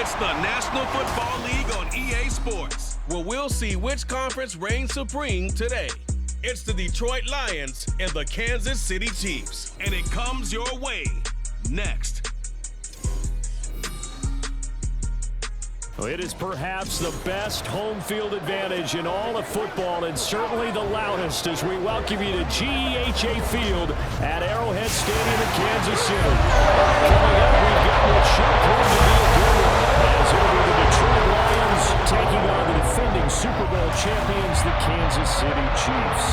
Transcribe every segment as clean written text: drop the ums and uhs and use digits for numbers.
It's the National Football League on EA Sports, where we'll see which conference reigns supreme today. It's the Detroit Lions and the Kansas City Chiefs, and it comes your way next. Well, it is perhaps the best home field advantage in all of football, and certainly the loudest as we welcome you to GEHA Field at Arrowhead Stadium in Kansas City. Coming up, we've got what should prove to be a good one, as over the Detroit Lions taking on the defending Super Bowl champions, the Kansas City Chiefs.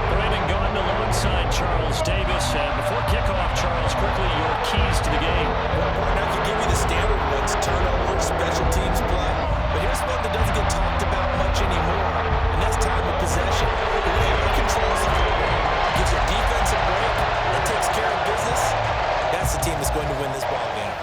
Brandon Gaunt alongside Charles Davis. Before kickoff, Charles, quickly your keys to the game. Well, Martin, I can give you the standard ones: turnovers, special teams play. But here's one that doesn't get talked about much anymore, and that's time of possession. Whoever controls the football, gives your defense a break, and takes care of business, that's the team that's going to win this ball game.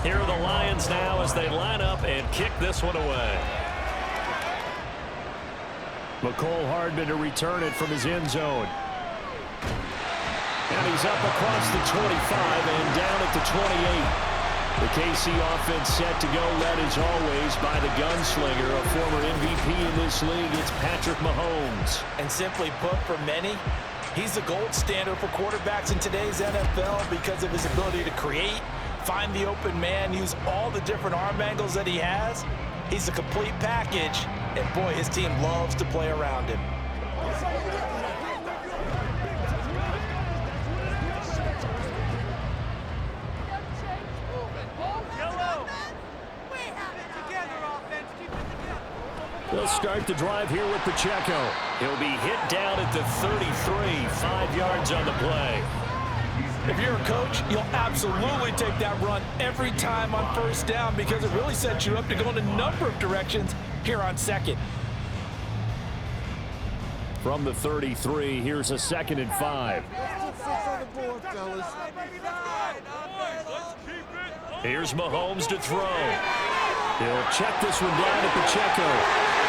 Here are the Lions now as they line up and kick this one away. McCole Hardman to return it from his end zone. And he's up across the 25 and down at the 28. The KC offense set to go, led as always by the gunslinger, a former MVP in this league. It's Patrick Mahomes. And simply put, for many, he's the gold standard for quarterbacks in today's NFL because of his ability to create, find the open man, use all the different arm angles that he has. He's a complete package, and boy, his team loves to play around him. They'll start the drive here with Pacheco. He'll be hit down at the 33, 5 yards on the play. If you're a coach, you'll absolutely take that run every time on first down because it really sets you up to go in a number of directions here on second. From the 33, here's a 2nd and 5. Here's Mahomes to throw. He'll check this one down to Pacheco.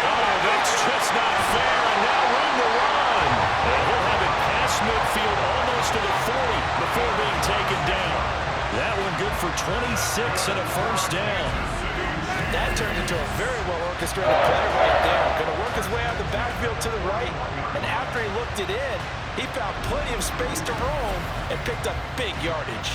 Oh, that's just not fair, and now room to run. And he'll have it past midfield almost to the 40 before being taken down. That one good for 26 and a first down. That turned into a very well-orchestrated play right there. Going to work his way out the backfield to the right, and after he looked it in, he found plenty of space to roam and picked up big yardage.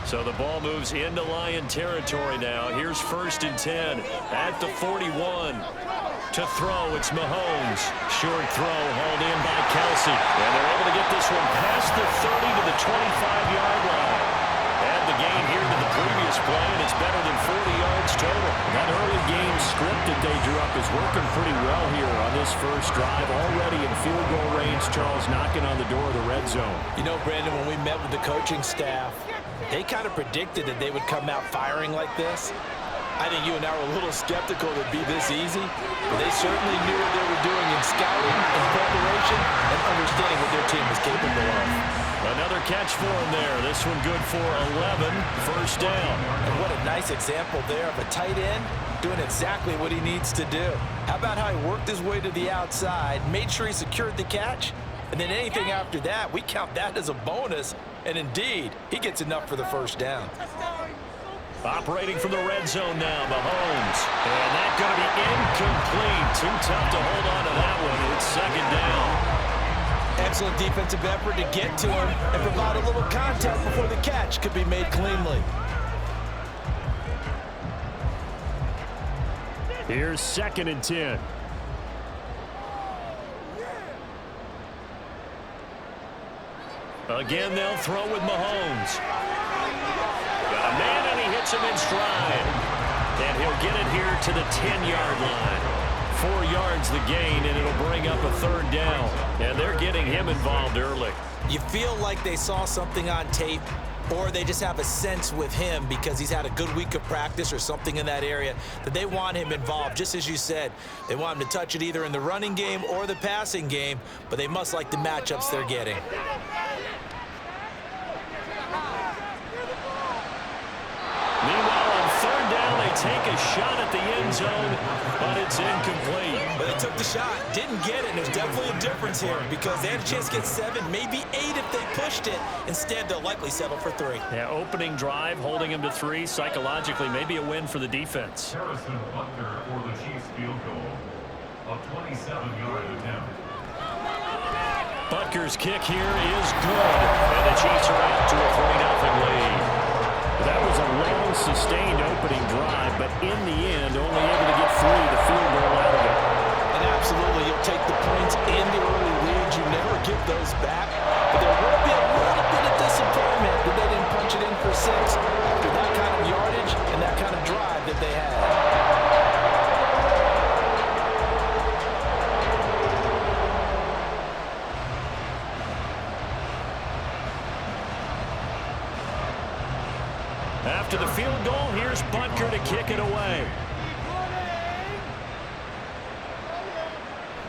So the ball moves into Lion territory now. Here's 1st and 10 at the 41. To throw, it's Mahomes. Short throw hauled in by Kelsey. And they're able to get this one past the 30 to the 25-yard line. Add the gain here to the previous play, and it's better than 40 yards total. That early game script that they drew up is working pretty well here on this first drive. Already in field goal range, Charles knocking on the door of the red zone. You know, Brandon, when we met with the coaching staff, they kind of predicted that they would come out firing like this. I think you and I were a little skeptical it would be this easy, but they certainly knew what they were doing in scouting and preparation and understanding what their team was capable of. Another catch for him there. This one good for 11, first down. And what a nice example there of a tight end doing exactly what he needs to do. How about how he worked his way to the outside, made sure he secured the catch, and then anything after that, we count that as a bonus. And indeed, he gets enough for the first down. Operating from the red zone now, Mahomes. And that's going to be incomplete. Too tough to hold on to that one. It's 2nd down. Excellent defensive effort to get to him and provide a little contact before the catch could be made cleanly. Here's 2nd and 10. Again, they'll throw with Mahomes. Got a man, and he hits him in stride. And he'll get it here to the 10-yard line. 4 yards the gain, and it'll bring up a 3rd down. And they're getting him involved early. You feel like they saw something on tape, or they just have a sense with him because he's had a good week of practice or something in that area that they want him involved. Just as you said, they want him to touch it either in the running game or the passing game, but they must like the matchups they're getting. Meanwhile, on 3rd down, they take a shot at the end zone, but it's incomplete. But they took the shot, didn't get it, and there's definitely a difference here because they had a chance to get 7, maybe 8 if they pushed it. Instead, they'll likely settle for 3. Yeah, opening drive, holding him to 3, psychologically, maybe a win for the defense. Harrison Butker for the Chiefs field goal, a 27-yard attempt. Butker's kick here is good, and the Chiefs are out to a 3-0 lead. That was a long, sustained opening drive, but in the end, only able to get 3, the field goal out of it. And absolutely, you'll take the points in the early leads. You never give those back. But there will be a little bit of disappointment that they didn't punch it in for 6 after that kind of yardage and that kind of drive that they had. After the field goal, here's Butker to kick it away.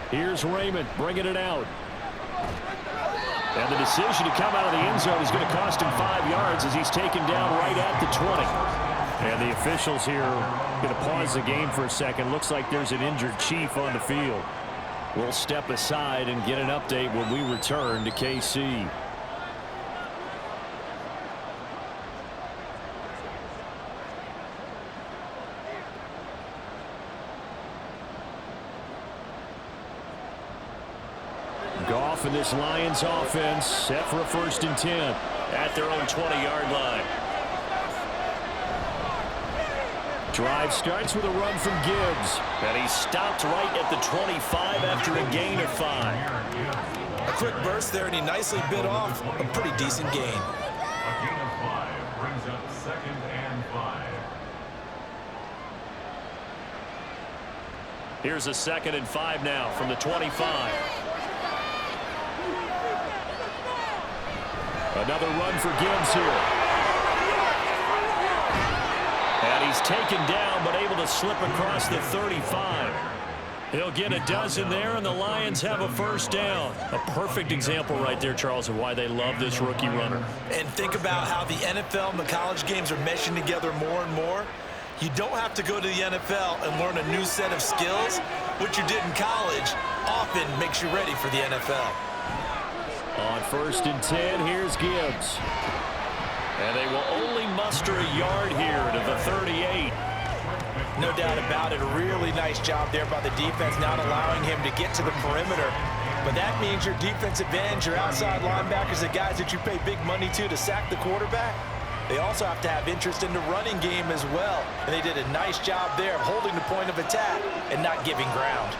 Here's Raymond bringing it out. And the decision to come out of the end zone is going to cost him 5 yards as he's taken down right at the 20. And the officials here going to pause the game for a second. Looks like there's an injured Chief on the field. We'll step aside and get an update when we return to KC. Goff and this Lions offense set for a 1st and 10 at their own 20-yard line. Drive starts with a run from Gibbs, and he stopped right at the 25 after a gain of 5. A quick burst there, and he nicely bit off a pretty decent gain. A gain of 5 brings up 2nd and 5. Here's a 2nd and 5 now from the 25. Another run for Gibbs here. And he's taken down, but able to slip across the 35. He'll get a dozen there, and the Lions have a 1st down. A perfect example right there, Charles, of why they love this rookie runner. And think about how the NFL and the college games are meshing together more and more. You don't have to go to the NFL and learn a new set of skills. What you did in college often makes you ready for the NFL. On 1st and 10, here's Gibbs. And they will only muster a yard here to the 38. No doubt about it. A really nice job there by the defense, not allowing him to get to the perimeter. But that means your defensive ends, your outside linebackers, the guys that you pay big money to sack the quarterback, they also have to have interest in the running game as well. And they did a nice job there of holding the point of attack and not giving ground.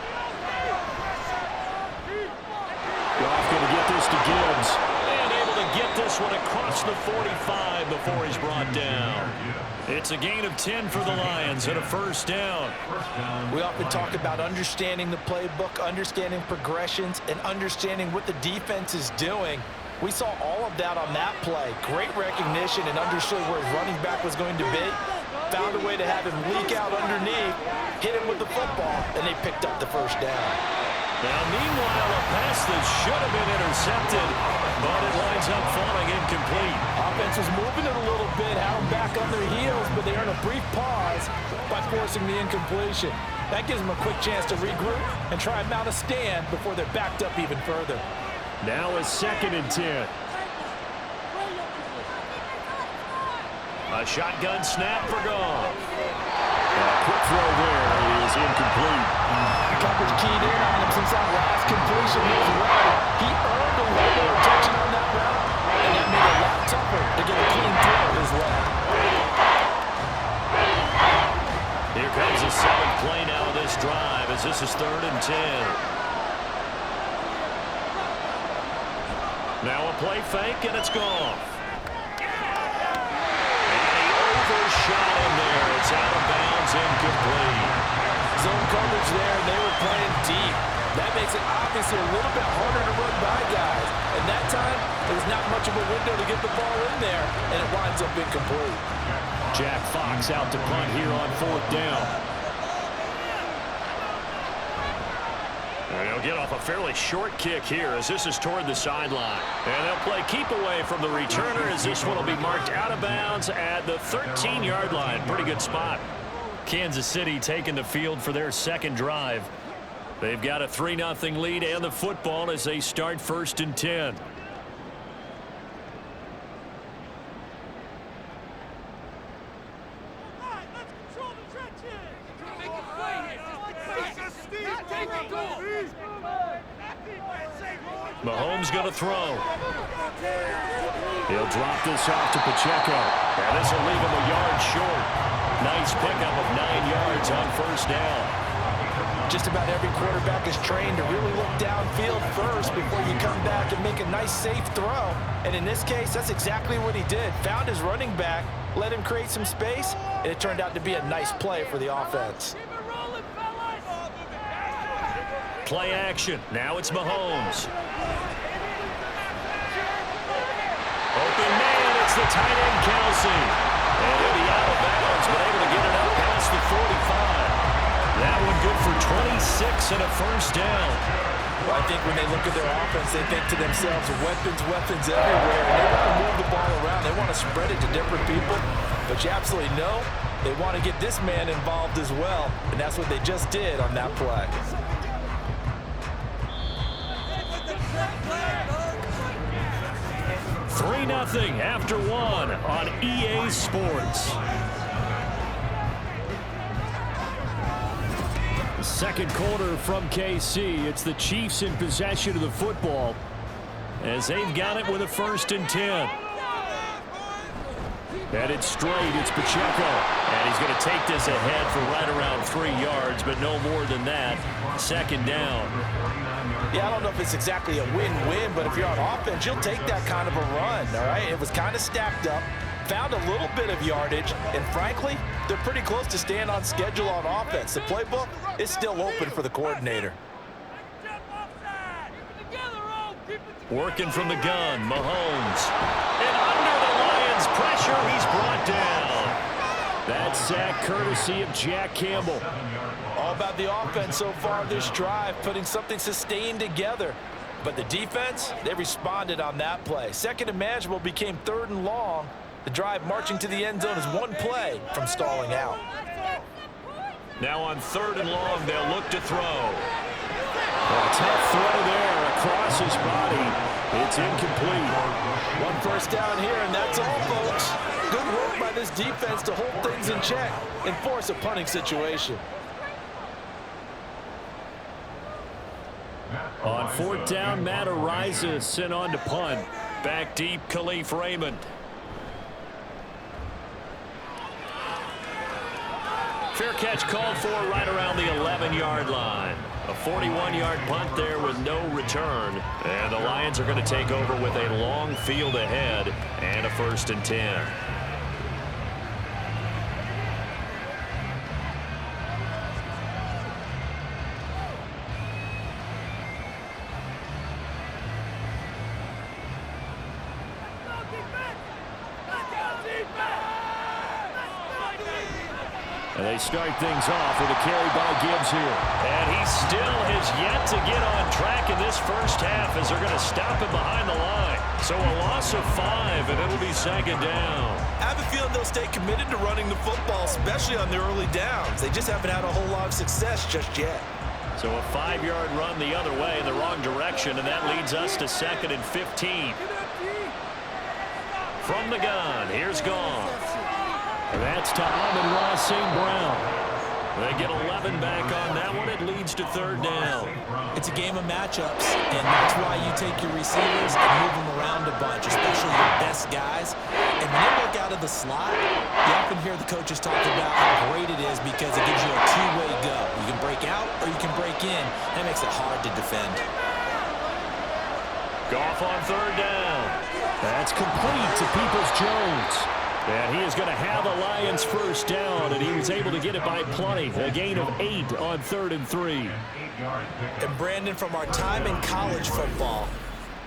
Goff going to get this to Gibbs. And able to get this one across the 45 before he's brought down. It's a gain of 10 for the Lions and a 1st down. We often talk about understanding the playbook, understanding progressions, and understanding what the defense is doing. We saw all of that on that play. Great recognition and understood where his running back was going to be. Found a way to have him leak out underneath, hit him with the football, and they picked up the 1st down. Now, meanwhile, a pass that should have been intercepted, but it winds up falling incomplete. Offense was moving it a little bit, had them back on their heels, but they earned a brief pause by forcing the incompletion. That gives them a quick chance to regroup and try and mount a stand before they're backed up even further. Now a 2nd and 10. A shotgun snap for Goff. A quick throw there is incomplete. Coverage keyed in on him since that last completion was right. He earned a little bit of protection on that route, and that made it a lot tougher to get a clean throw as well. Here comes the 7th play now of this drive as this is 3rd and 10. Now a play fake, and it's gone. And he overshot him there. It's out of bounds, incomplete. Zone coverage there, and they were playing deep. That makes it obviously a little bit harder to run by guys. And that time, there was not much of a window to get the ball in there, and it winds up incomplete. Jack Fox out to punt here on 4th down. And they'll get off a fairly short kick here as this is toward the sideline. And they'll play keep away from the returner as this one will be marked out of bounds at the 13-yard line. Pretty good spot. Kansas City taking the field for their second drive. They've got a 3-0 lead and the football as they start 1st and 10. Mahomes going to throw. He'll drop this off to Pacheco. And this will leave him a yard short. Nice pickup of 9 yards on 1st down. Just about every quarterback is trained to really look downfield first before you come back and make a nice, safe throw. And in this case, that's exactly what he did. Found his running back, let him create some space, and it turned out to be a nice play for the offense. Play action. Now it's Mahomes. Open man. It's the tight end, Kelsey. And he'll be out of bounds, but able to get it up past the 45. That one good for 26 and a 1st down. Well, I think when they look at their offense, they think to themselves, weapons everywhere. And they want to move the ball around. They want to spread it to different people. But you absolutely know they want to get this man involved as well. And that's what they just did on that play. 3-0 after 1 on EA Sports. The second quarter from KC. It's the Chiefs in possession of the football as they've got it with a 1st and 10. Headed straight, it's Pacheco. And he's going to take this ahead for right around 3 yards, but no more than that. 2nd down. Yeah, I don't know if it's exactly a win-win, but if you're on offense, you'll take that kind of a run, all right? It was kind of stacked up, found a little bit of yardage, and frankly, they're pretty close to staying on schedule on offense. The playbook is still open for the coordinator. Working from the gun, Mahomes. And under the Lions' pressure, he's brought down. That sack courtesy of Jack Campbell. All about the offense so far this drive, putting something sustained together. But the defense, they responded on that play. 2nd and manageable became 3rd and long. The drive marching to the end zone is 1 play from stalling out. Now on 3rd and long, they'll look to throw. A tough throw there across his body. It's incomplete. 1 1st down here, and that's all, folks. Good work by this defense to hold things in check and force a punting situation. On 4th down, Matt Ariza sent on to punt. Back deep, Khalif Raymond. Fair catch called for right around the 11-yard line. A 41-yard punt there with no return. And the Lions are going to take over with a long field ahead and a 1st and 10. And they start things off with a carry by Gibbs here. And he still has yet to get on track in this 1st half as they're going to stop him behind the line. So a loss of 5, and it'll be 2nd down. I have a feeling they'll stay committed to running the football, especially on their early downs. They just haven't had a whole lot of success just yet. So a 5-yard run the other way in the wrong direction, and that leads us to 2nd and 15. From the gun, here's Goff. And that's to Amon-Ra St. Brown. They get 11 back on that one. It leads to 3rd down. It's a game of matchups, and that's why you take your receivers and move them around a bunch, especially your best guys. And when they work out of the slot, you often hear the coaches talk about how great it is because it gives you a two-way go. You can break out or you can break in. That makes it hard to defend. Goff on 3rd down. That's complete to Peoples-Jones. And he is going to have the Lions first down, and he was able to get it by plenty. A gain of 8 on 3rd and 3. And Brandon, from our time in college football,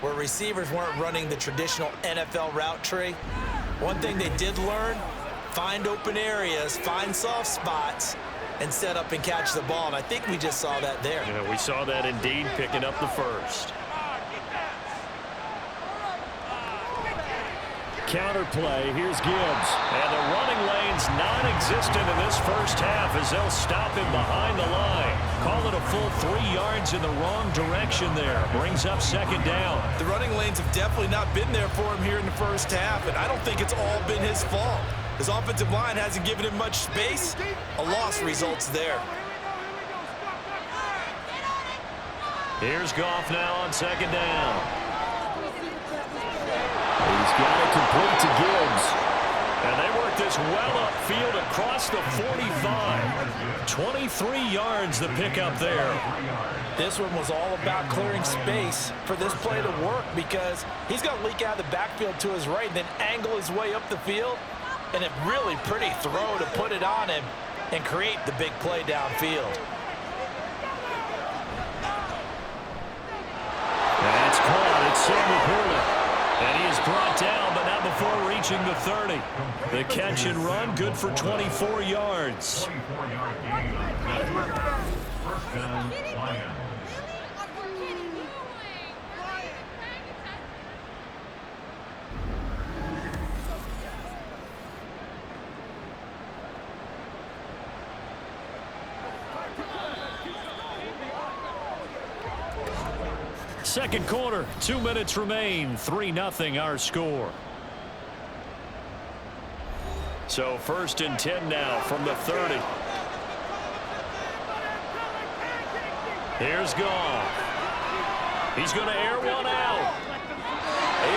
where receivers weren't running the traditional NFL route tree, one thing they did learn, find open areas, find soft spots, and set up and catch the ball. And I think we just saw that there. Yeah, we saw that indeed, picking up the first. Counter play, here's Gibbs. And the running lane's non-existent in this first half as they'll stop him behind the line. Call it a full 3 yards in the wrong direction there. Brings up 2nd down. The running lanes have definitely not been there for him here in the first half, and I don't think it's all been his fault. His offensive line hasn't given him much space. A loss results there. Here's Goff now on 2nd down. He's got it complete to Gibbs. And they work this well upfield across the 45. 23 yards the pickup there. This one was all about clearing space for this play to work because he's going to leak out of the backfield to his right and then angle his way up the field. And a really pretty throw to put it on him and create the big play downfield. That's caught. It's Sam Laporta. And he is brought down, but not before reaching the 30. The catch and run, good for 24 yards. 24-yard gain. First down, Lions. Second quarter, 2 minutes remain. 3-0 our score. So 1st and 10 now from the 30. Here's Goff. He's going to air one out.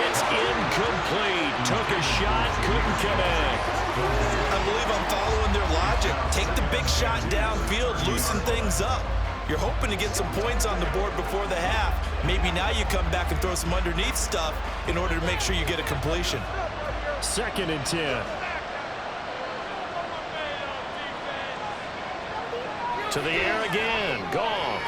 It's incomplete. Took a shot, couldn't connect. I believe I'm following their logic. Take the big shot downfield, loosen things up. You're hoping to get some points on the board before the half. Maybe now you come back and throw some underneath stuff in order to make sure you get a completion. 2nd and 10. To the air again. Goff.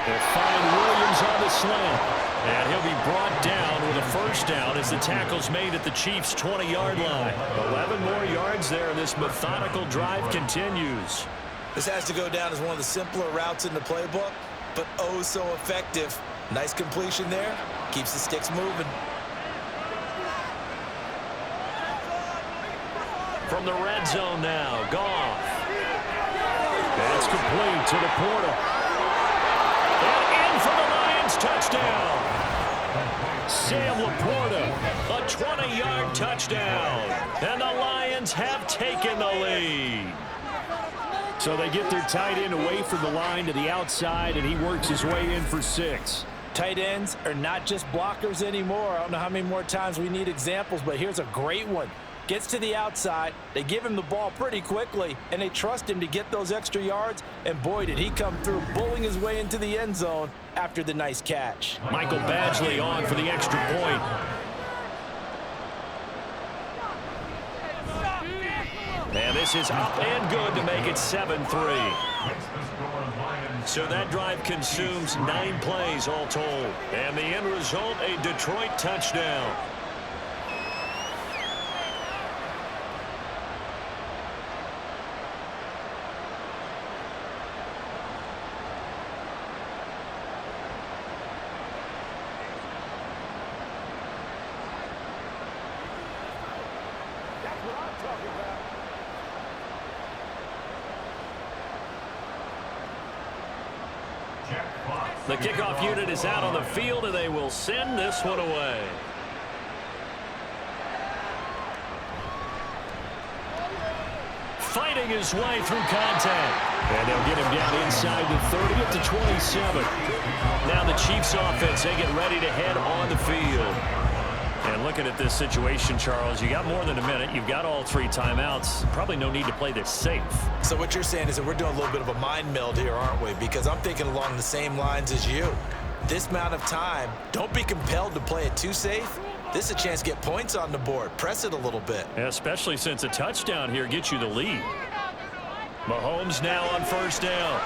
They'll find Williams on the slant. And he'll be brought down with a first down as the tackle's made at the Chiefs' 20-yard line. 11 more yards there, and this methodical drive continues. This has to go down as one of the simpler routes in the playbook, but oh so effective. Nice completion there. Keeps the sticks moving. From the red zone now, Goff. That's complete to Laporta. And in for the Lions touchdown. Sam Laporta, a 20-yard touchdown. And the Lions have taken the lead. So they get their tight end away from the line to the outside, and he works his way in for 6. Tight ends are not just blockers anymore. I don't know how many more times we need examples, but here's a great one. Gets to the outside, they give him the ball pretty quickly, and they trust him to get those extra yards, and boy, did he come through, bulling his way into the end zone after the nice catch. Michael Badgley on for the extra point. And this is up and good to make it 7-3. So that drive consumes 9 plays all told. And the end result, a Detroit touchdown. The kickoff unit is out on the field, and they will send this one away. Fighting his way through contact. And they'll get him down inside the 30 up to 27. Now the Chiefs offense, they get ready to head on the field. And looking at this situation, Charles, you got more than a minute. You've got all 3 timeouts. Probably no need to play this safe. So what you're saying is that we're doing a little bit of a mind meld here, aren't we? Because I'm thinking along the same lines as you. This amount of time, don't be compelled to play it too safe. This is a chance to get points on the board. Press it a little bit. Especially since a touchdown here gets you the lead. Mahomes now on first down.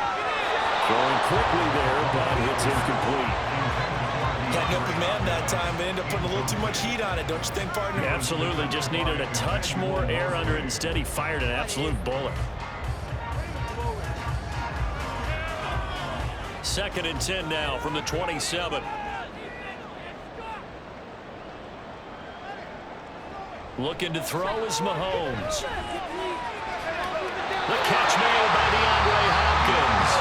Going quickly there, but it's incomplete. Had an open man that time, but ended up putting a little too much heat on it, don't you think, partner? Absolutely. Just needed a touch more air under it. Instead, he fired an absolute bullet. 2nd and 10 now from the 27. Looking to throw is Mahomes. The catch made by DeAndre Hopkins.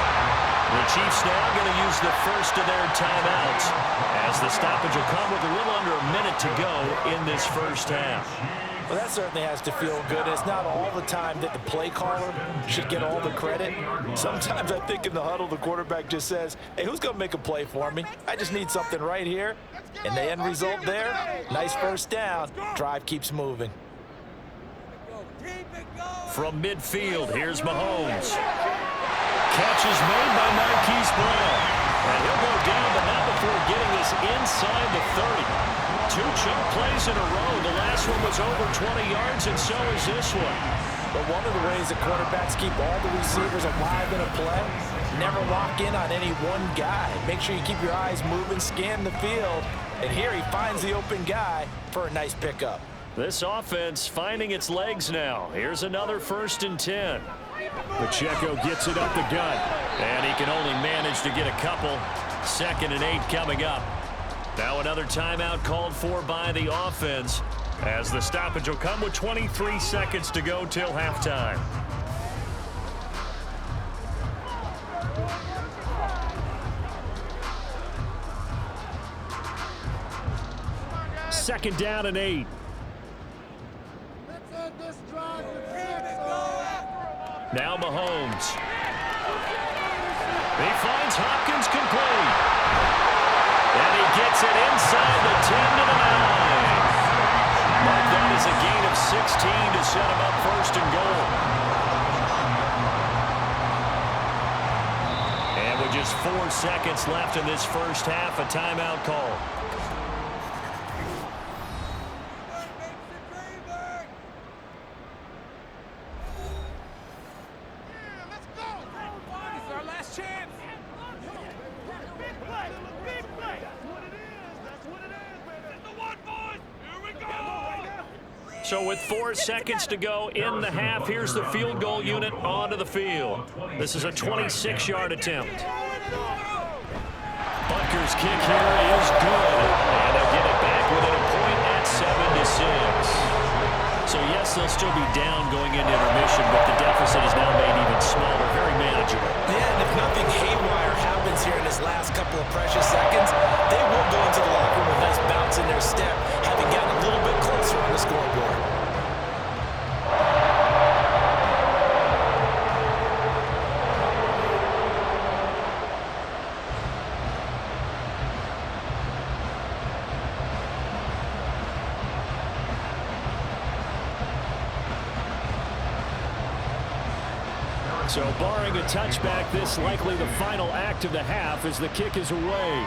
The Chiefs now going to use the first of their timeouts as the stoppage will come with a little under a minute to go in this first half. Well, that certainly has to feel good. It's not all the time that the play caller should get all the credit. Sometimes I think in the huddle, the quarterback just says, hey, who's going to make a play for me? I just need something right here. And the end result there, nice first down. Drive keeps moving. From midfield, here's Mahomes. Catch is made by Marquise Brown. And he'll go down, but not before getting this inside the 30. 2 chunk plays in a row. The last one was over 20 yards, and so is this one. But one of the ways the quarterbacks keep all the receivers alive in a play, never lock in on any one guy. Make sure you keep your eyes moving, scan the field. And here he finds the open guy for a nice pickup. This offense finding its legs now. Here's another 1st and 10. Pacheco gets it up the gut. And he can only manage to get a couple. 2nd and 8 coming up. Now another timeout called for by the offense as the stoppage will come with 23 seconds to go till halftime. Second down and 8. Now Mahomes. He finds Hopkins complete. And he gets it inside the 10 to the 9. Mark that is a gain of 16 to set him up 1st and goal. And with just 4 seconds left in this first half, a timeout call. So with 4 seconds to go in the half, here's the field goal unit onto the field. This is a 26-yard attempt. Butker's kick here is good. And they'll get it back within a point at 7-6. So yes, they'll still be down going into intermission, but the deficit is now made even smaller, very manageable. Yeah, and if nothing haywire happens here in this last couple of precious seconds, they will go into the locker room with a nice bounce in their step, having gotten a little bit closer on the scoreboard. So barring a touchback, this likely the final act of the half as the kick is away.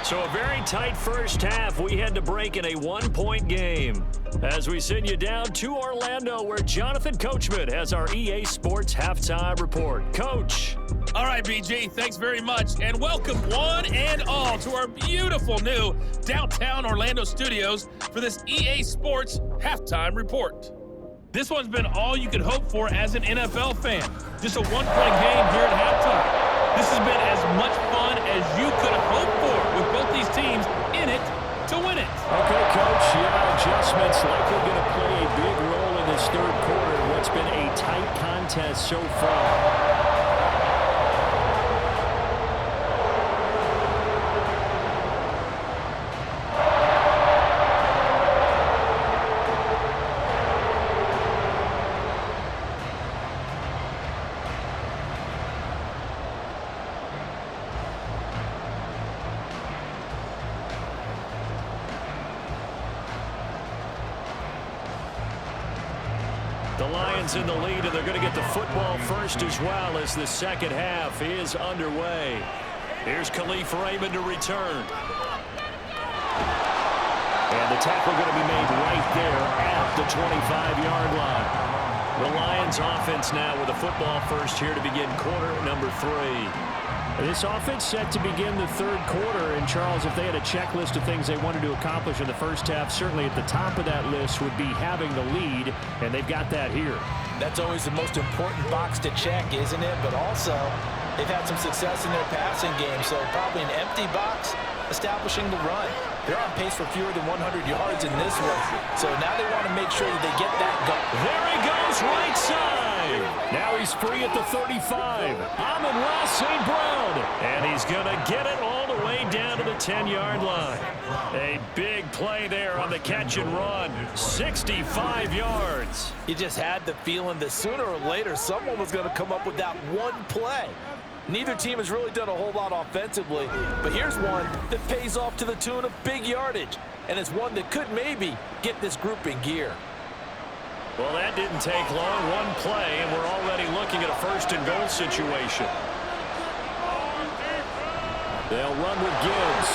So a very tight first half. We had to break in a 1-point game as we send you down to Orlando where Jonathan Coachman has our EA Sports Halftime Report. Coach. All right, BG, thanks very much, and welcome one and all to our beautiful new downtown Orlando studios for this EA Sports Halftime Report. This one's been all you could hope for as an NFL fan. Just a 1-point game here at halftime. This has been as much fun as you could have hoped for with both these teams in it to win it. Okay, Coach, yeah, adjustments likely going to play a big role in this third quarter in what's been a tight contest so far. The The Lions in the lead, and they're going to get the football first as well as the second half is underway. Here's Khalif Raymond to return. And the tackle going to be made right there at the 25-yard line. The Lions offense now with a football first here to begin quarter number 3. This offense set to begin the third quarter. And, Charles, if they had a checklist of things they wanted to accomplish in the first half, certainly at the top of that list would be having the lead, and they've got that here. That's always the most important box to check, isn't it? But also, they've had some success in their passing game, so probably an empty box establishing the run. They're on pace for fewer than 100 yards in this one, so now they want to make sure that they get that going. There he goes, right side. Now he's free at the 35. Amon-Ra St. Brown. And he's going to get it all the way down to the 10-yard line. A big play there on the catch and run. 65 yards. You just had the feeling that sooner or later someone was going to come up with that one play. Neither team has really done a whole lot offensively, but here's one that pays off to the tune of big yardage, and it's one that could maybe get this group in gear. Well, that didn't take long. One play, and we're already looking at a first-and-goal situation. They'll run with Gibbs.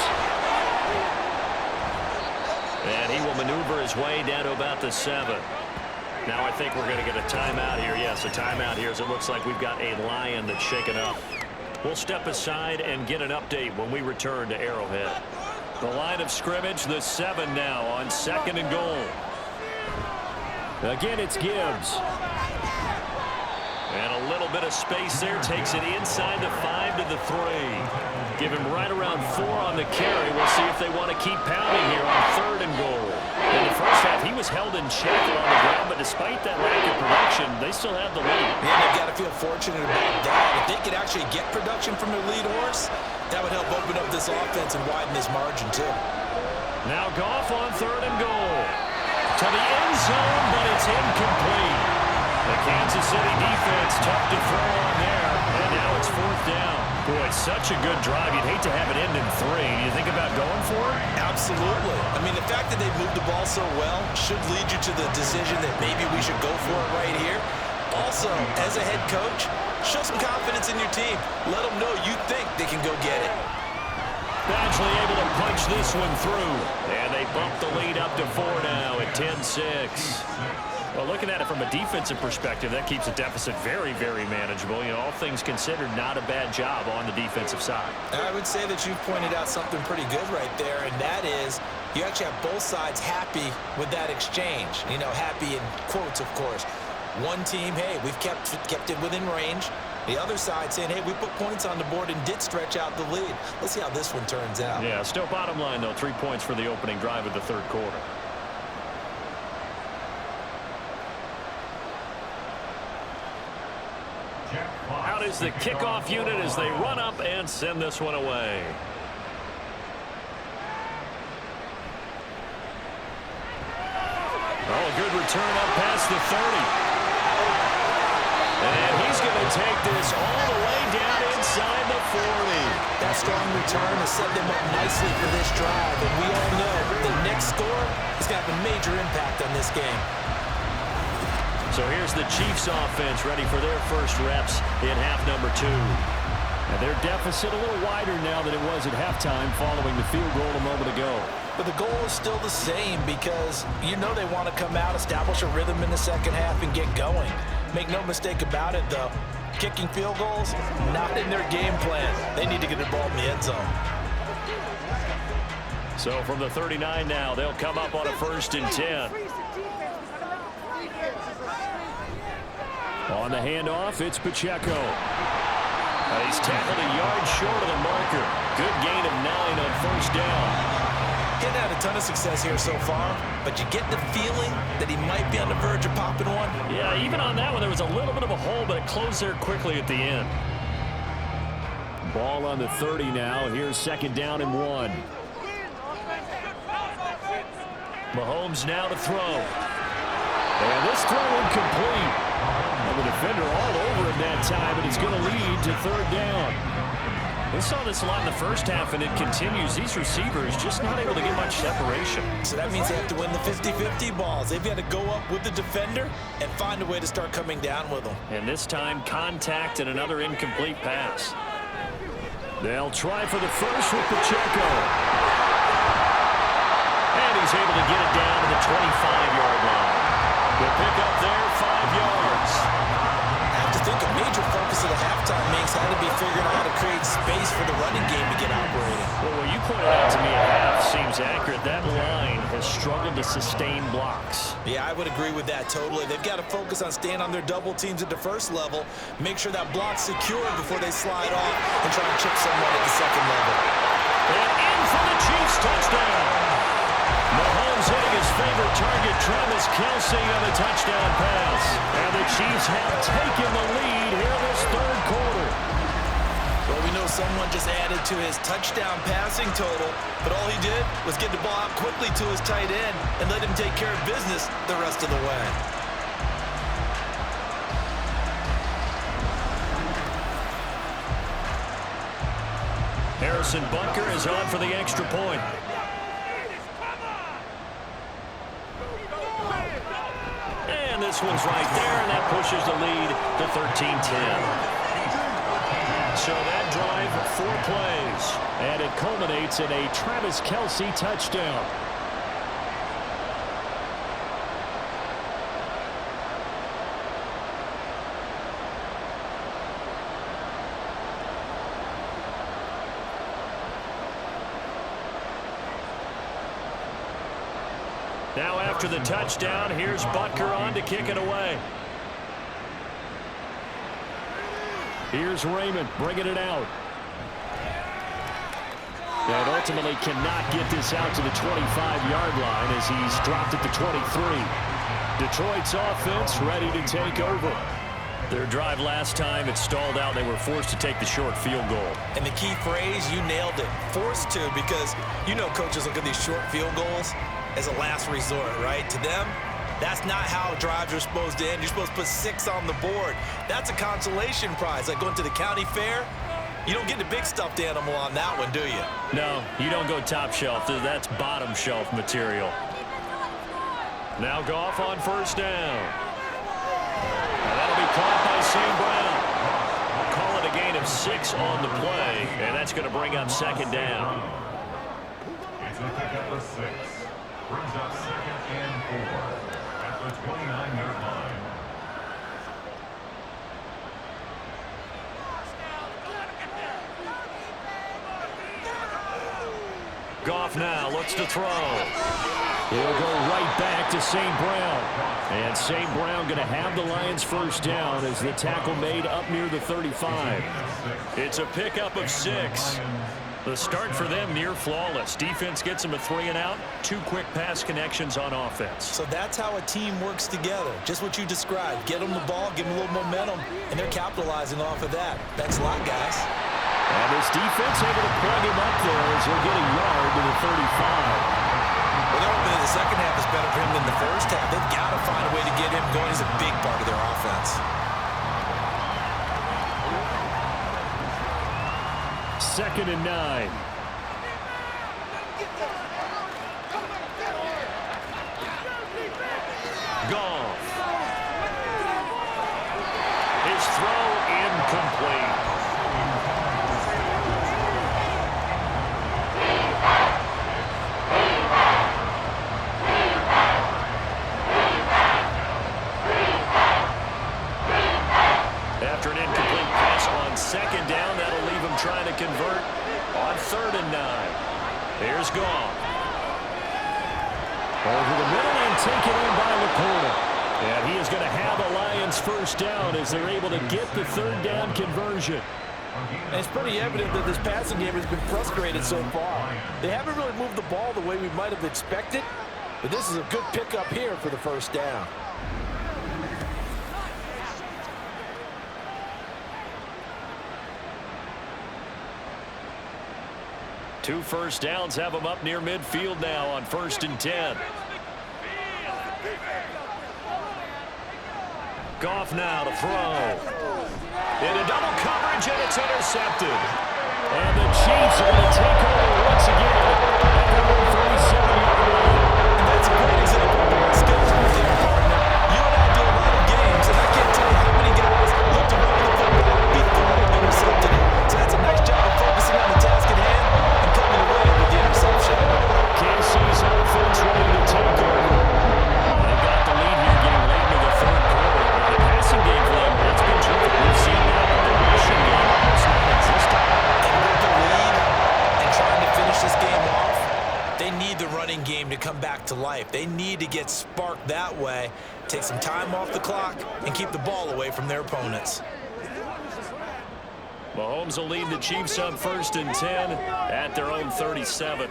And he will maneuver his way down to about the 7. Now I think we're going to get a timeout here. Yes, a timeout here as it looks like we've got a Lion that's shaken up. We'll step aside and get an update when we return to Arrowhead. The line of scrimmage, the 7 now on 2nd and goal. Again, it's Gibbs. And a little bit of space there. Takes it inside the 5 to the 3. Give him right around 4 on the carry. We'll see if they want to keep pounding here on 3rd and goal. In the first half, he was held in check on the ground, but despite that lack of production, they still have the lead. Yeah, they've got to feel fortunate about that. If they could actually get production from their lead horse, that would help open up this offense and widen this margin, too. Now Goff on 3rd and goal. To the end zone, but it's incomplete. The Kansas City defense tough to throw on there, and now it's 4th down. Boy, such a good drive. You'd hate to have it end in 3. Do you think about going for it? Absolutely. I mean, the fact that they moved the ball so well should lead you to the decision that maybe we should go for it right here. Also, as a head coach, show some confidence in your team. Let them know you think they can go get it. Badgley able to punch this one through. And they bump the lead up to 4 now at 10-6. Well, looking at it from a defensive perspective, that keeps the deficit very, very manageable. You know, all things considered, not a bad job on the defensive side. I would say that you've pointed out something pretty good right there, and that is you actually have both sides happy with that exchange. You know, happy in quotes, of course. One team, hey, we've kept it within range. The other side saying, hey, we put points on the board and did stretch out the lead. Let's see how this one turns out. Yeah, still bottom line, though, 3 points for the opening drive of the 3rd quarter. Out is the kickoff unit as they run up and send this one away. Oh, a good return up past the 30. And he's going to take this all the way down inside the 40. That strong return has set them up nicely for this drive, and we all know the next score is going to have a major impact on this game. So here's the Chiefs offense ready for their first reps in half number 2. And their deficit a little wider now than it was at halftime following the field goal a moment ago. But the goal is still the same because you know they want to come out, establish a rhythm in the second half, and get going. Make no mistake about it, though. Kicking field goals, not in their game plan. They need to get the ball in the end zone. So from the 39 now, they'll come up on a 1st and 10. On the handoff, it's Pacheco. He's tackled a yard short of the marker. Good gain of 9 on 1st down. Getting had a ton of success here so far, but you get the feeling that he might be on the verge of popping one. Yeah, even on that one, there was a little bit of a hole, but it closed there quickly at the end. Ball on the 30 now. Here's 2nd down and 1. Mahomes now to throw. And this throw incomplete. And the defender all over him that time, and it's going to lead to 3rd down. We saw this a lot in the first half, and it continues. These receivers just not able to get much separation. So that means they have to win the 50-50 balls. They've got to go up with the defender and find a way to start coming down with them. And this time, contact and another incomplete pass. They'll try for the first with Pacheco. And he's able to get it down to the 25-yard line. The pickup there, 5 yards. I have to think a major focus of the halftime makes had to be figuring out how to create space for the running game to get operating. Well, what you pointed out to me at half seems accurate. That line has struggled to sustain blocks. Yeah, I would agree with that totally. They've got to focus on staying on their double teams at the first level, make sure that block's secure before they slide off and try and chip someone at the second level. And in for the Chiefs touchdown. Mahomes hitting his favorite target, Travis Kelce, on a touchdown pass. And the Chiefs have taken the lead here this third quarter. Well, we know someone just added to his touchdown passing total, but all he did was get the ball out quickly to his tight end and let him take care of business the rest of the way. Harrison Butker is on for the extra point. And this one's right there, and that pushes the lead to 13-10. So that drive, 4 plays. And it culminates in a Travis Kelce touchdown. Now after the touchdown, here's Butker on to kick it away. Here's Raymond bringing it out. And ultimately cannot get this out to the 25-yard line as he's dropped at the 23. Detroit's offense ready to take over. Their drive last time, it stalled out. They were forced to take the short field goal. And the key phrase, you nailed it, forced to, because you know coaches look at these short field goals as a last resort, right? To them, that's not how drives are supposed to end. You're supposed to put 6 on the board. That's a consolation prize. Like going to the county fair, you don't get the big stuffed animal on that one, do you? No, you don't go top shelf. That's bottom shelf material. Now Goff on first down. And that'll be caught by St. Brown. Call it a gain of 6 on the play, and that's going to bring up second down. It's a pickup of 6. Brings up 2nd and 4 at the 29-yard line. Goff now looks to throw. He'll go right back to St. Brown. And St. Brown going to have the Lions first down as the tackle made up near the 35. It's a pickup of 6. The start for them near flawless. Defense gets them a 3 and out. 2 quick pass connections on offense. So that's how a team works together. Just what you described. Get them the ball, give them a little momentum, and they're capitalizing off of that. Thanks a lot, guys. And this defense able to plug him up there as he'll get a yard to the 35. Well, they're hoping that the second half is better for him than the first half. They've got to find a way to get him going. He's a big part of their offense. 2nd and 9. Goff. His throw incomplete. After an incomplete pass on 2nd down, that'll leave him trying to convert on 3rd and 9. Here's Goff. Over the middle and taken in by the corner. And he is going to have a Lions first down as they're able to get the 3rd down conversion. And it's pretty evident that this passing game has been frustrated so far. They haven't really moved the ball the way we might have expected, but this is a good pickup here for the first down. Two first downs have them up near midfield now on 1st and 10. Goff now to throw. Into double coverage, and it's intercepted. And the Chiefs are going to take over once again at their own 37-yard line. And that's a great example of ball skills right there, partner. You and I do a lot of games, and I can't tell you how many guys look to run to the football before they've intercepted it. So that's a nice job of focusing on the task at hand and coming away with the interception. KC's offense ready to take over. They got the lead here getting late into the third quarter. The passing game for them, that's been terrific. We've seen that, but the rushing game almost non-existent. And with the lead and trying to finish this game off, they need the running game to come back to life. They need to get sparked that way, take some time off the clock, and keep the ball away from their opponents. Mahomes will lead the Chiefs up 1st and 10 at their own 37.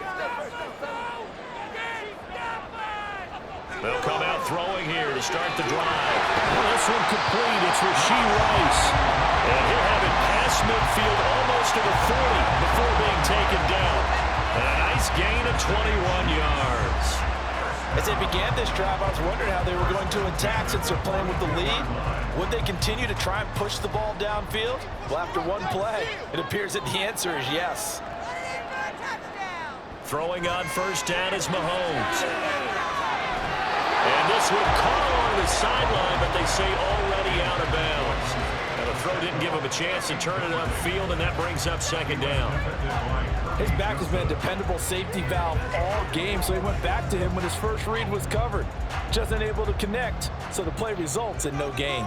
They'll come out throwing here to start the drive. Well, this one complete. It's Rashee Rice. And he'll have it past midfield almost to the 40 before being taken down. And a nice gain of 21 yards. As they began this drive, I was wondering how they were going to attack since they're playing with the lead. Would they continue to try and push the ball downfield? Well, after one play, it appears that the answer is yes. Throwing on 1st down is Mahomes. And this one caught along the sideline, but they say already out of bounds. And the throw didn't give him a chance to turn it upfield, and that brings up 2nd down. His back has been a dependable safety valve all game, so he went back to him when his first read was covered. Just unable to connect, so the play results in no gain.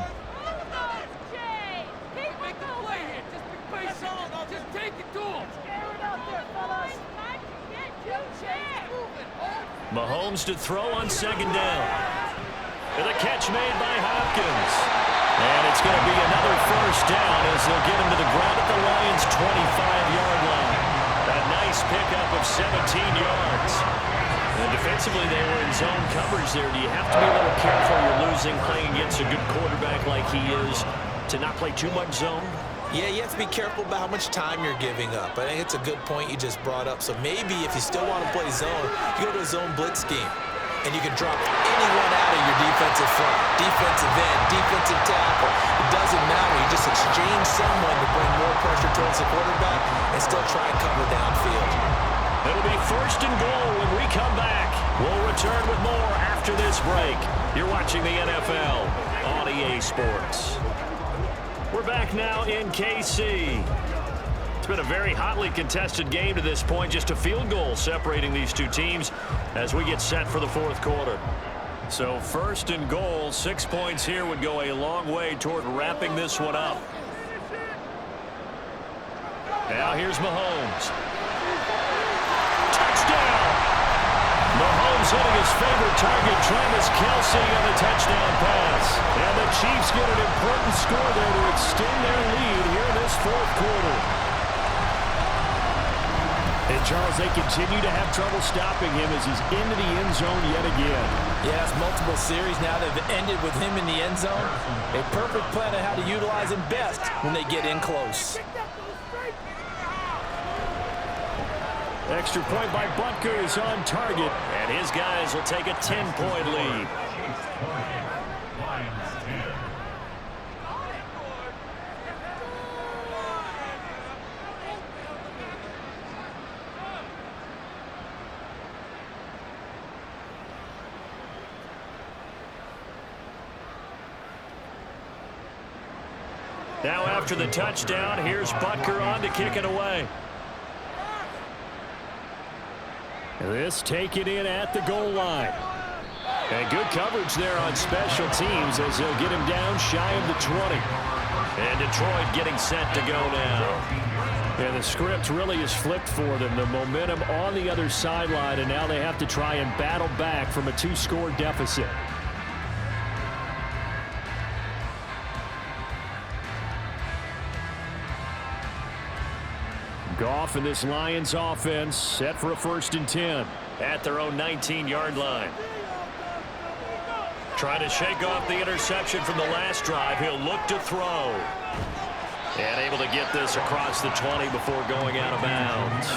Mahomes to throw on 2nd down. And a catch made by Hopkins. And it's going to be another 1st down as they'll get him to the ground at the Lions' 25-yard line. A nice pickup of 17 yards. And defensively, they were in zone coverage there. Do you have to be a little careful you're losing playing against a good quarterback like he is to not play too much zone? Yeah, you have to be careful about how much time you're giving up. I think it's a good point you just brought up. So maybe if you still want to play zone, you go to a zone blitz scheme. And you can drop anyone out of your defensive front, defensive end, defensive tackle. It doesn't matter. You just exchange someone to bring more pressure towards the quarterback and still try and cover downfield. It'll be 1st and goal when we come back. We'll return with more after this break. You're watching the NFL on EA Sports. We're back now in KC. It's been a very hotly contested game to this point. Just a field goal separating these two teams as we get set for the 4th quarter. So 1st and goal, 6 points here would go a long way toward wrapping this one up. Now here's Mahomes. Touchdown! Mahomes hitting his favorite target, Travis Kelce, on the touchdown pass. And the Chiefs get an important score there to extend their lead here in this 4th quarter. And, Charles, they continue to have trouble stopping him as he's into the end zone yet again. Yes, multiple series now that have ended with him in the end zone. A perfect plan on how to utilize him best when they get in close. Extra point by Butker is on target. And his guys will take a 10-point lead. Now after the touchdown, here's Butker on to kick it away. This taken in at the goal line. And good coverage there on special teams as they'll get him down shy of the 20. And Detroit getting set to go now. And the script really is flipped for them. The momentum on the other sideline, and now they have to try and battle back from a 2-score deficit. Goff and this Lions offense set for a 1st and 10. At their own 19-yard line. Trying to shake off the interception from the last drive. He'll look to throw. And able to get this across the 20 before going out of bounds.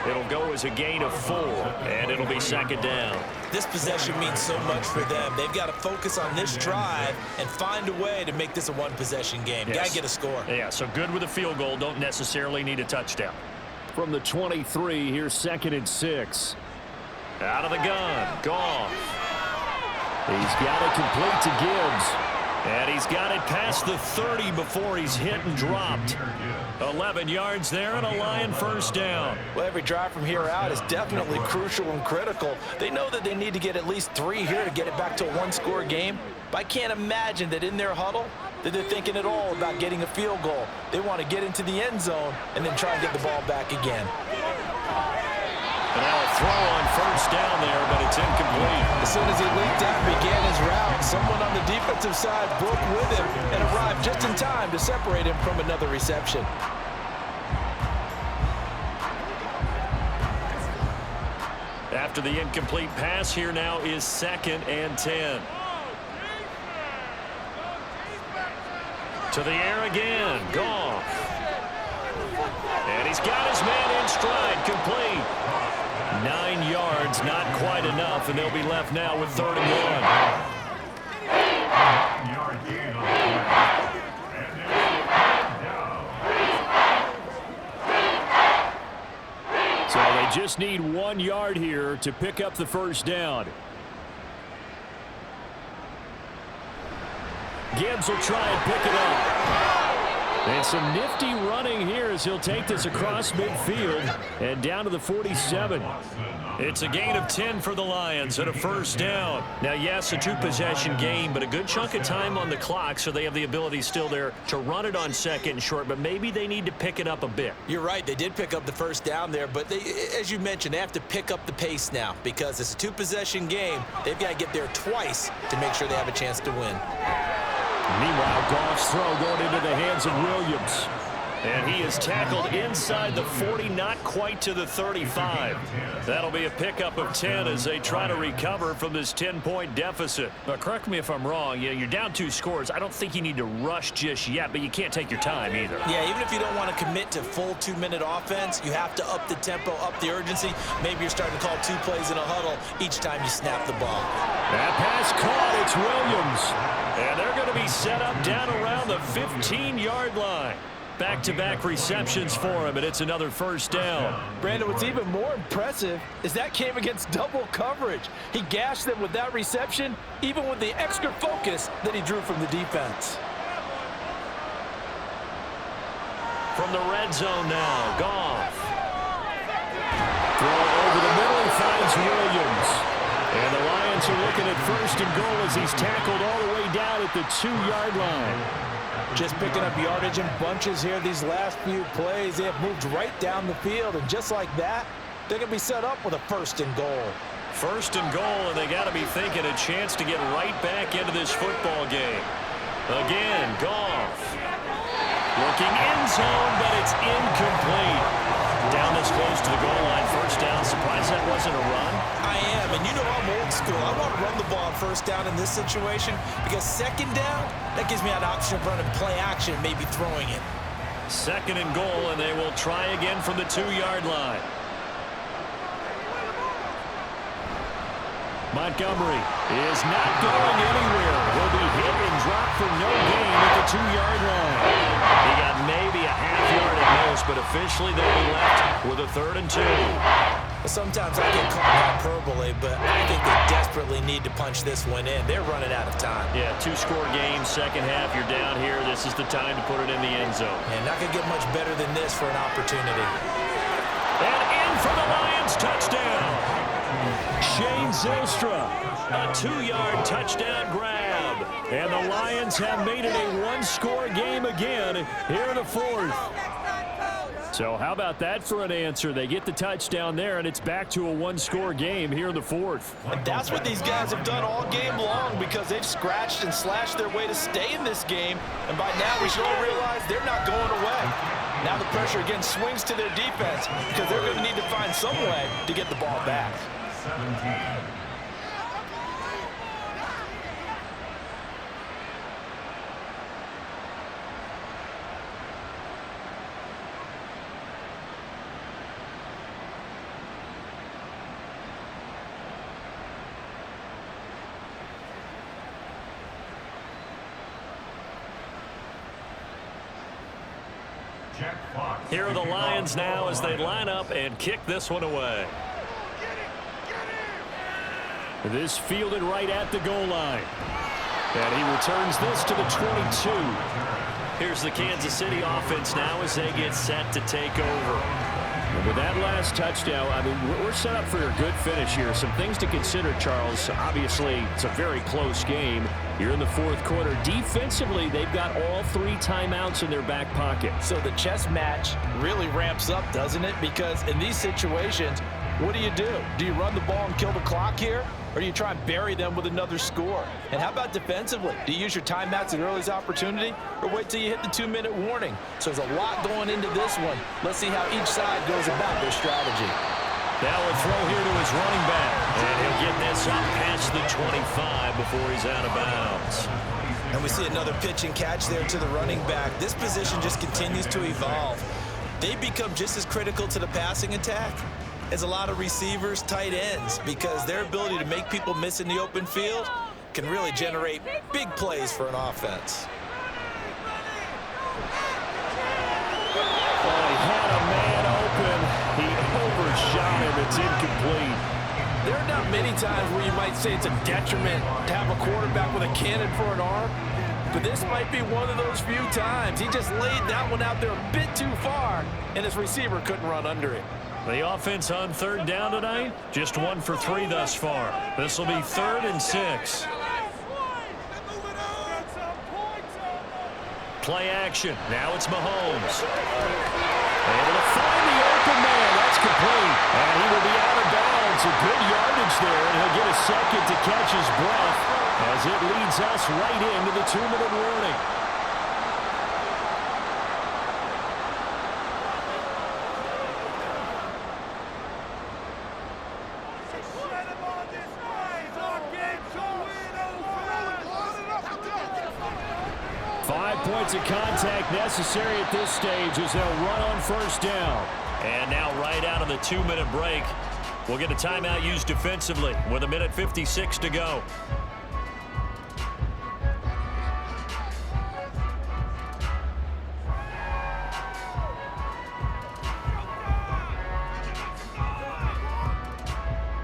It'll go as a gain of 4, and it'll be second down. This possession means so much for them. They've got to focus on this drive and find a way to make this a one-possession game. Yes. Got to get a score. Yeah, so good with a field goal. Don't necessarily need a touchdown. From the 23, here's 2nd and 6. Out of the gun, Goff. He's got it complete to Gibbs. And he's got it past the 30 before he's hit and dropped. 11 yards there and a Lion first down. Well, every drive from here out is definitely crucial and critical. They know that they need to get at least 3 here to get it back to a one-score game. But I can't imagine that in their huddle that they're thinking at all about getting a field goal. They want to get into the end zone and then try and get the ball back again. And now a throw on first down there, but it's incomplete. As soon as he leaped out and began his route, someone on the defensive side broke with him and arrived just in time to separate him from another reception. After the incomplete pass, here now is 2nd and 10. To the air again, Goff. And he's got his man in stride, complete. 9 yards, not quite enough, and they'll be left now with 3rd and 1. Yard gain on the play. And now, down. So they just need 1 yard here to pick up the first down. Gibbs will try and pick it up. And some nifty running here as he'll take this across midfield and down to the 47. It's a gain of 10 for the Lions and a first down. Now, yes, a 2-possession game, but a good chunk of time on the clock, so they have the ability still there to run it on 2nd and short, but maybe they need to pick it up a bit. You're right. They did pick up the first down there, but they, as you mentioned, they have to pick up the pace now because it's a 2-possession game. They've got to get there twice to make sure they have a chance to win. Meanwhile, Goff's throw going into the hands of Williams. And he is tackled inside the 40, not quite to the 35. That'll be a pickup of 10 as they try to recover from this 10-point deficit. Now, correct me if I'm wrong. You're down 2 scores. I don't think you need to rush just yet, but you can't take your time either. Yeah, even if you don't want to commit to full 2-minute offense, you have to up the tempo, up the urgency. Maybe you're starting to call 2 plays in a huddle each time you snap the ball. That pass caught. It's Williams. And they're going to be set up down around the 15-yard line. Back-to-back receptions for him, and it's another first down. Brandon, what's even more impressive is that came against double coverage. He gashed them with that reception, even with the extra focus that he drew from the defense. From the red zone now, Goff. Throw over the middle, he finds Williams. And the Lions are looking at 1st and goal as he's tackled all the way down at the 2-yard line. Just picking up yardage in bunches here these last few plays. They have moved right down the field, and just like that, they're going to be set up with a 1st and goal. 1st and goal, and they got to be thinking a chance to get right back into this football game. Again, Goff. Looking end zone, but it's incomplete. Down this close to the goal line, first down. Surprised that wasn't a run? I am, and you know I'm old school. I want to run the ball on first down in this situation because 2nd down, that gives me an option of running play action, maybe throwing it. 2nd and goal, and they will try again from the 2-yard line. Montgomery is not going anywhere. He'll be hit and dropped for no gain at the 2-yard line. He got maybe a half yard at most, but officially they'll be left with a 3rd and 2. Sometimes I get caught hyperbole, but I think they desperately need to punch this one in. They're running out of time. Yeah, 2-score game, second half, you're down here. This is the time to put it in the end zone. And not going to get much better than this for an opportunity. And in for the Lions, touchdown. Shane Zylstra. A 2-yard touchdown grab. And the Lions have made it a 1-score game again here in the 4th. So how about that for an answer? They get the touchdown there, and it's back to a 1-score game here in the 4th. And that's what these guys have done all game long because they've scratched and slashed their way to stay in this game. And by now we should all realize they're not going away. Now the pressure again swings to their defense because they're going to need to find some way to get the ball back. 17. Here are the Lions now as they line up and kick this one away. This fielded right at the goal line. And he returns this to the 22. Here's the Kansas City offense now as they get set to take over. And with that last touchdown, I mean, we're set up for a good finish here. Some things to consider, Charles. Obviously, it's a very close game. You're in the fourth quarter. Defensively, they've got all 3 timeouts in their back pocket. So the chess match really ramps up, doesn't it? Because in these situations, what do? Do you run the ball and kill the clock here? Or do you try and bury them with another score? And how about defensively? Do you use your timeouts at earliest opportunity? Or wait till you hit the 2-minute warning? So there's a lot going into this one. Let's see how each side goes about their strategy. Now a throw here to his running back. And he'll get this up past the 25 before he's out of bounds. And we see another pitch and catch there to the running back. This position just continues to evolve. They become just as critical to the passing attack as a lot of receivers, tight ends, because their ability to make people miss in the open field can really generate big plays for an offense. Oh, he had a man open. He overshot him. It's incomplete. There are not many times where you might say it's a detriment to have a quarterback with a cannon for an arm, but this might be one of those few times. He just laid that one out there a bit too far, and his receiver couldn't run under it. The offense on third down tonight, just 1 for 3 thus far. This will be 3rd and 6. Play action. Now it's Mahomes. Able to find the open man. That's complete. And he will be out of bounds. A good yardage there, and he'll get a second to catch his breath as it leads us right into the 2-minute warning. Points of contact necessary at this stage as they'll run on first down. And now right out of the 2-minute break, we'll get a timeout used defensively with 1:56 to go.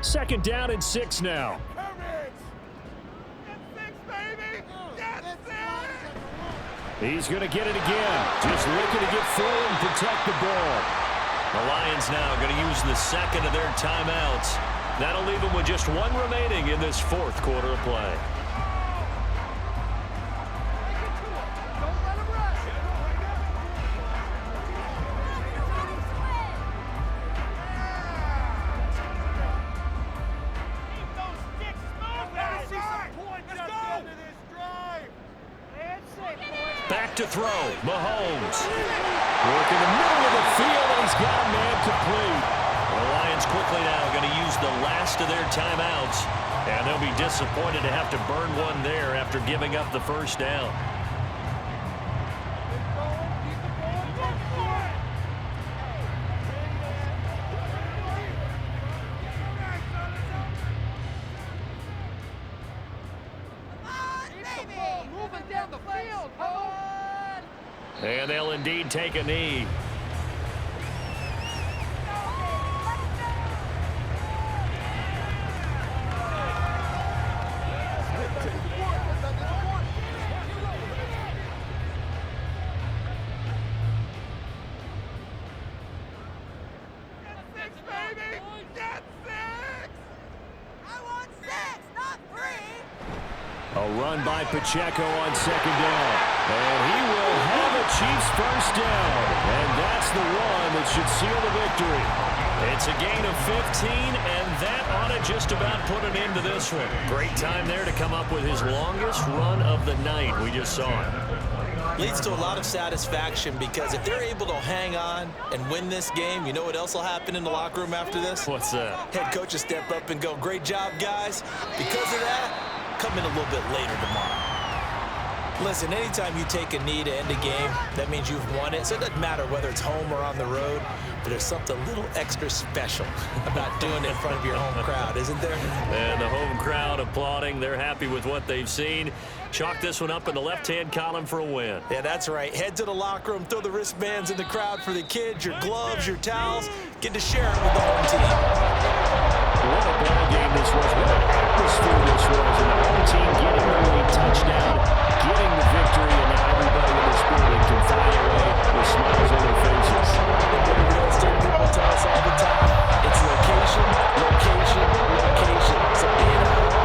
Second down and 6 now. He's going to get it again. Just looking to get forward and protect the ball. The Lions now going to use the second of their timeouts. That'll leave them with just 1 remaining in this fourth quarter of play. Back to throw, Mahomes. Work in the middle of the field, and he's got a man complete. The Lions quickly now going to use the last of their timeouts, and they'll be disappointed to have to burn one there after giving up the first down. And they'll indeed take a knee. A run by Pacheco on second down. And he will have a Chiefs first down. And that's the one that should seal the victory. It's a gain of 15, and that ought to just about put an end to this one. Great time there to come up with his longest run of the night. We just saw it. Leads to a lot of satisfaction because if they're able to hang on and win this game, you know what else will happen in the locker room after this? What's that? Head coach will step up and go, great job, guys. Because of that, come in a little bit later tomorrow. Listen, anytime you take a knee to end a game, that means you've won it. So it doesn't matter whether it's home or on the road, but there's something a little extra special about doing it in front of your home crowd, isn't there? And the home crowd applauding. They're happy with what they've seen. Chalk this one up in the left-hand column for a win. Yeah, that's right. Head to the locker room, throw the wristbands in the crowd for the kids, your gloves, your towels. Get to share it with the home team. What a ball game this was. What an atmosphere this was. And the home team getting the lead touchdown, getting the victory, and now everybody in this building can fly away with smiles on their faces. Real estate people tell us all the time, it's location, location, location. So being at home,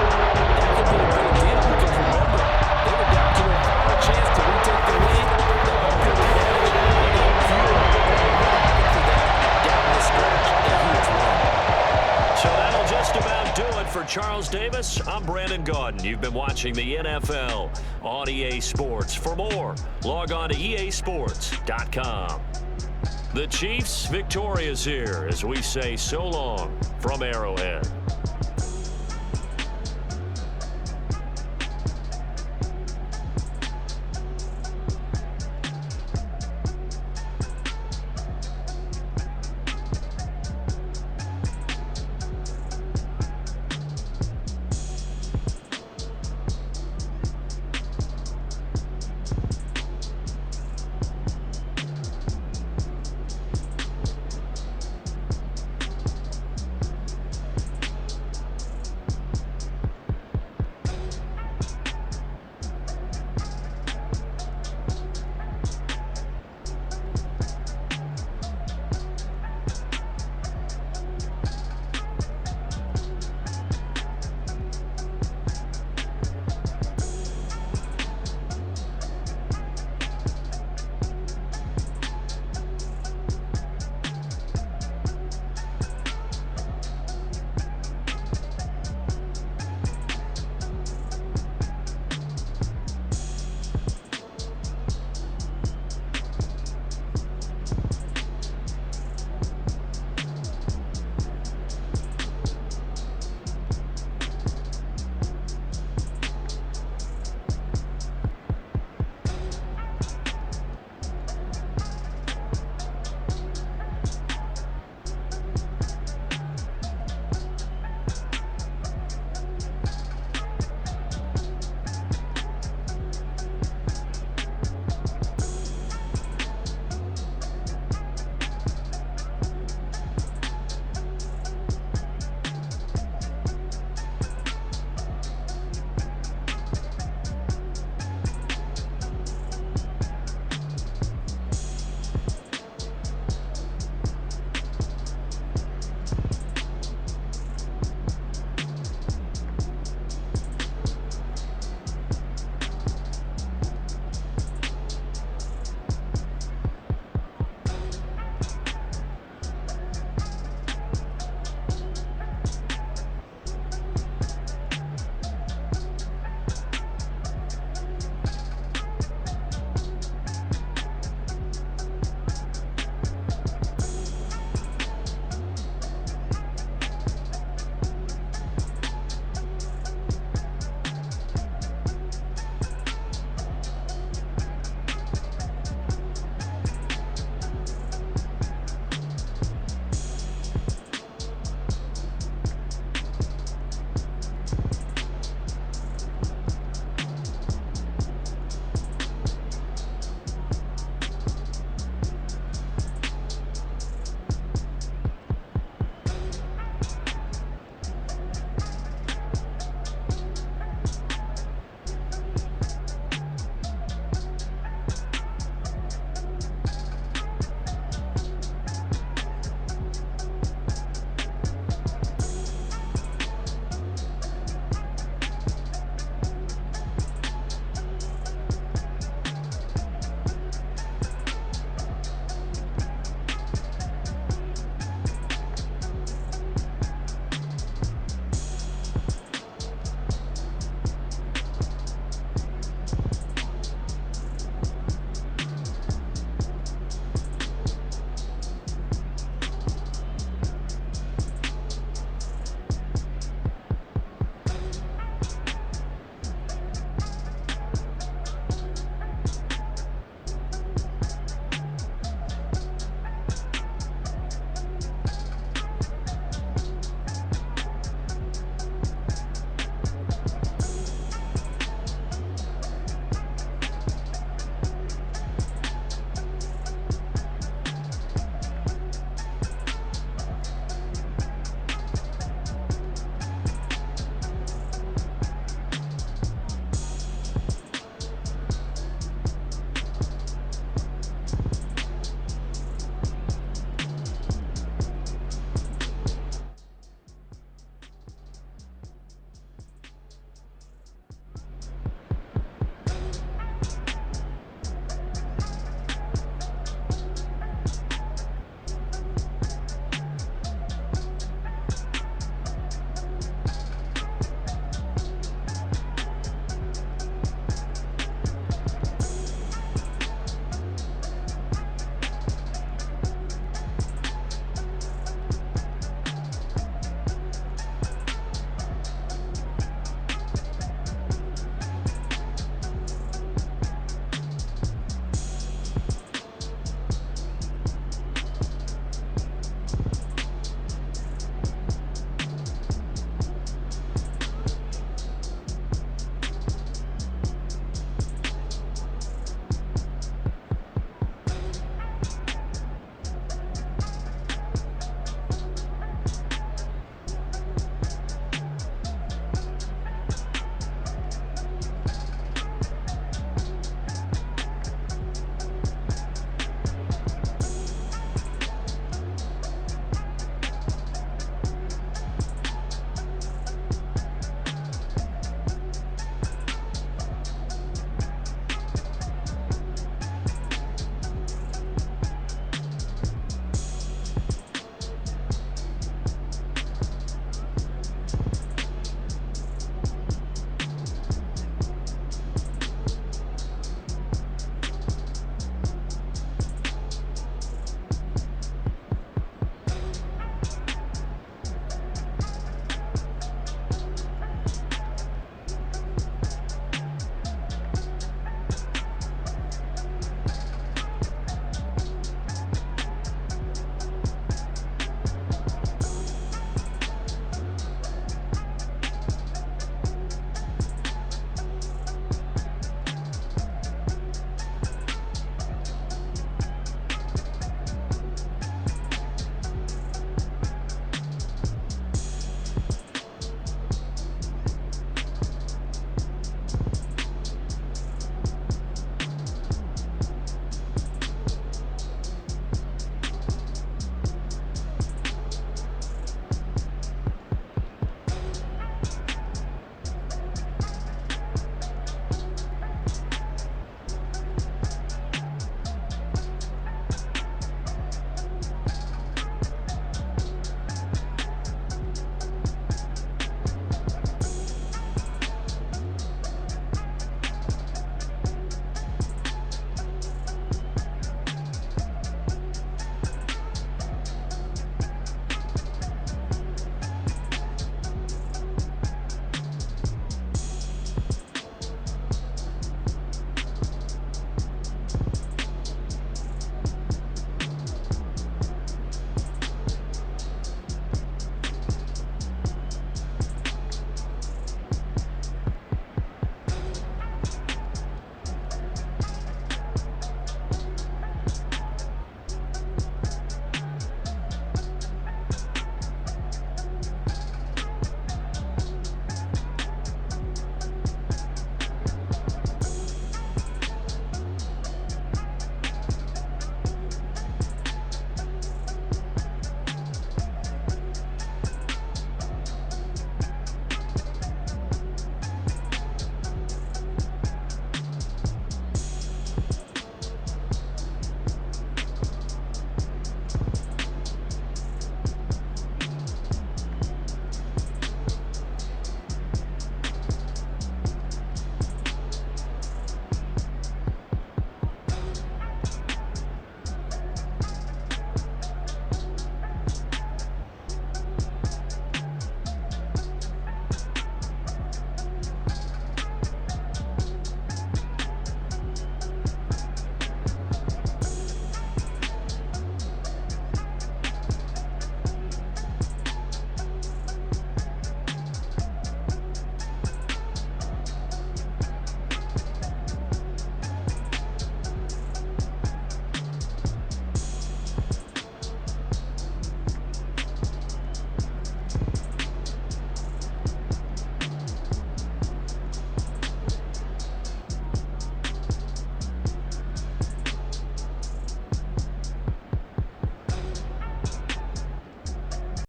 that could be a big deal because remember, they were down to their final chance to retake the lead. The home field advantage, for them down the stretch, a huge win. So that'll just about do it for Charles Davis. I'm Brandon Gaudin. You've been watching the NFL on EA Sports. For more, log on to easports.com. The Chiefs victorious here as we say so long from Arrowhead.